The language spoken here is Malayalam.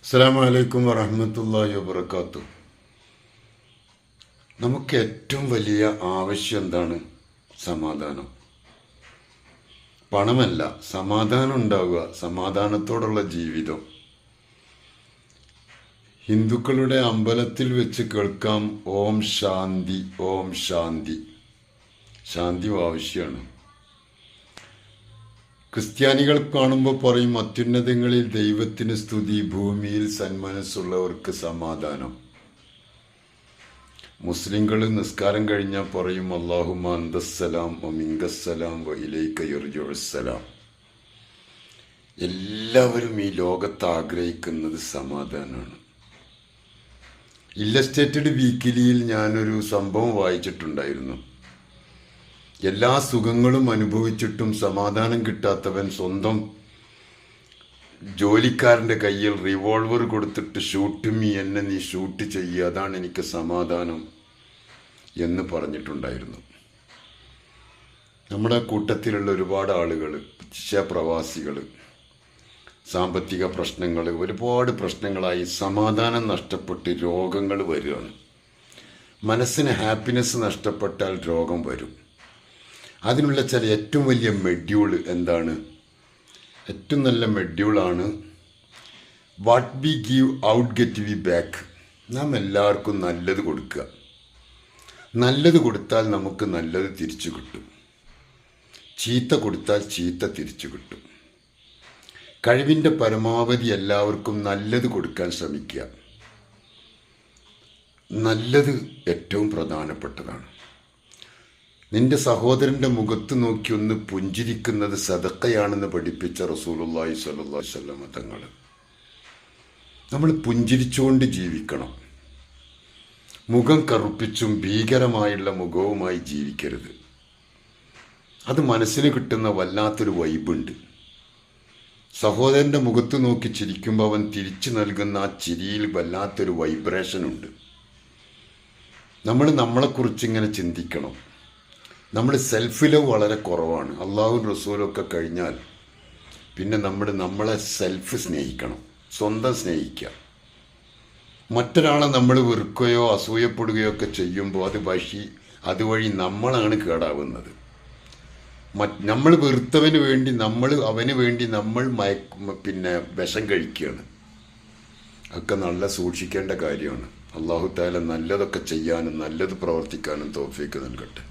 അസ്സലാമു അലൈക്കും വറഹ്മത്തുള്ളാഹി വബറകാതുഹു. നമുക്ക് ഏറ്റവും വലിയ ആവശ്യം എന്താണ്? സമാധാനം. പണമല്ല, സമാധാനം ഉണ്ടാവുക, സമാധാനത്തോടുള്ള ജീവിതം. ഹിന്ദുക്കളുടെ അമ്പലത്തിൽ വെച്ച് കേൾക്കാം ഓം ശാന്തി, ഓം ശാന്തി. ശാന്തി ആവശ്യമാണ്. ക്രിസ്ത്യാനികൾ കാണുമ്പോൾ പറയും അത്യുന്നതങ്ങളിൽ ദൈവത്തിന് സ്തുതി, ഭൂമിയിൽ സന്മനസ്സുള്ളവർക്ക് സമാധാനം. മുസ്ലിങ്ങൾ നിസ്കാരം കഴിഞ്ഞാൽ പറയും അല്ലാഹുമ്മ അന്തസ്സലാം വമിങ്കസ്സലാം വഇലൈക യർജിഉസ്സലാം. എല്ലാവരും ഈ ലോകത്ത് ആഗ്രഹിക്കുന്നത് സമാധാനമാണ്. ഇല്ലസ്ട്രേറ്റഡ് വീക്കിലിയിൽ ഞാനൊരു സംഭവം വായിച്ചിട്ടുണ്ടായിരുന്നു. എല്ലാ സുഖങ്ങളും അനുഭവിച്ചിട്ടും സമാധാനം കിട്ടാത്തവൻ സ്വന്തം ജോലിക്കാരൻ്റെ കയ്യിൽ റിവോൾവർ കൊടുത്തിട്ട് ഷൂട്ട് മീ, എന്നെ നീ ഷൂട്ട് ചെയ്യുക, അതാണ് എനിക്ക് സമാധാനം എന്ന് പറഞ്ഞിട്ടുണ്ടായിരുന്നു. നമ്മുടെ കൂട്ടത്തിലുള്ള ഒരുപാട് ആളുകൾ, പ്രവാസികൾ, സാമ്പത്തിക പ്രശ്നങ്ങൾ, ഒരുപാട് പ്രശ്നങ്ങളായി സമാധാനം നഷ്ടപ്പെട്ട് രോഗങ്ങൾ വരികയാണ്. മനസ്സിന് ഹാപ്പിനെസ് നഷ്ടപ്പെട്ടാൽ രോഗം വരും. അതിനുള്ള ചില ഏറ്റവും വലിയ മെഡ്യൂൾ എന്താണ്? ഏറ്റവും നല്ല മെഡ്യൂളാണ് what we give out get we back. നാം എല്ലാവർക്കും നല്ലത് കൊടുക്കുക. നല്ലത് കൊടുത്താൽ നമുക്ക് നല്ലത് തിരിച്ചു കിട്ടും. ചീത്ത കൊടുത്താൽ ചീത്ത തിരിച്ചു കിട്ടും. കഴിവിൻ്റെ പരമാവധി എല്ലാവർക്കും നല്ലത് കൊടുക്കാൻ ശ്രമിക്കുക. നല്ലത് ഏറ്റവും പ്രധാനപ്പെട്ടതാണ്. നിന്റെ സഹോദരൻ്റെ മുഖത്ത് നോക്കി ഒന്ന് പുഞ്ചിരിക്കുന്നത് സദഖയാണെന്ന് പഠിപ്പിച്ച റസൂലുള്ളാഹി സ്വല്ലല്ലാഹു അലൈഹി വസല്ലം തങ്ങൾ. നമ്മൾ പുഞ്ചിരിച്ചുകൊണ്ട് ജീവിക്കണം. മുഖം കറുപ്പിച്ചും ഭീകരമായുള്ള മുഖവുമായി ജീവിക്കരുത്. അത് മനസ്സിന് കിട്ടുന്ന വല്ലാത്തൊരു വൈബുണ്ട്. സഹോദരൻ്റെ മുഖത്ത് നോക്കി ചിരിക്കുമ്പോൾ അവൻ തിരിച്ചു നൽകുന്ന ആ ചിരിയിൽ വല്ലാത്തൊരു വൈബ്രേഷനുണ്ട്. നമ്മൾ നമ്മളെക്കുറിച്ച് ഇങ്ങനെ ചിന്തിക്കണം. നമ്മൾ സെൽഫ് ലവ് വളരെ കുറവാണ്. അള്ളാഹുവും റസൂലും ഒക്കെ കഴിഞ്ഞാൽ പിന്നെ നമ്മളെ സെൽഫ് സ്നേഹിക്കണം, സ്വന്തം സ്നേഹിക്കുക. മറ്റൊരാളെ നമ്മൾ വെറുക്കുകയോ അസൂയപ്പെടുകയോ ഒക്കെ ചെയ്യുമ്പോൾ അതുവഴി നമ്മളാണ് കേടാവുന്നത്. നമ്മൾ വെറുത്തവന് വേണ്ടി അവന് വേണ്ടി നമ്മൾ വിഷം കഴിക്കുകയാണ്. ഒക്കെ നല്ല സൂക്ഷിക്കേണ്ട കാര്യമാണ്. അള്ളാഹു തആല നല്ലതൊക്കെ ചെയ്യാനും നല്ലത് പ്രവർത്തിക്കാനും തൗഫീക്ക് നൽകട്ടെ.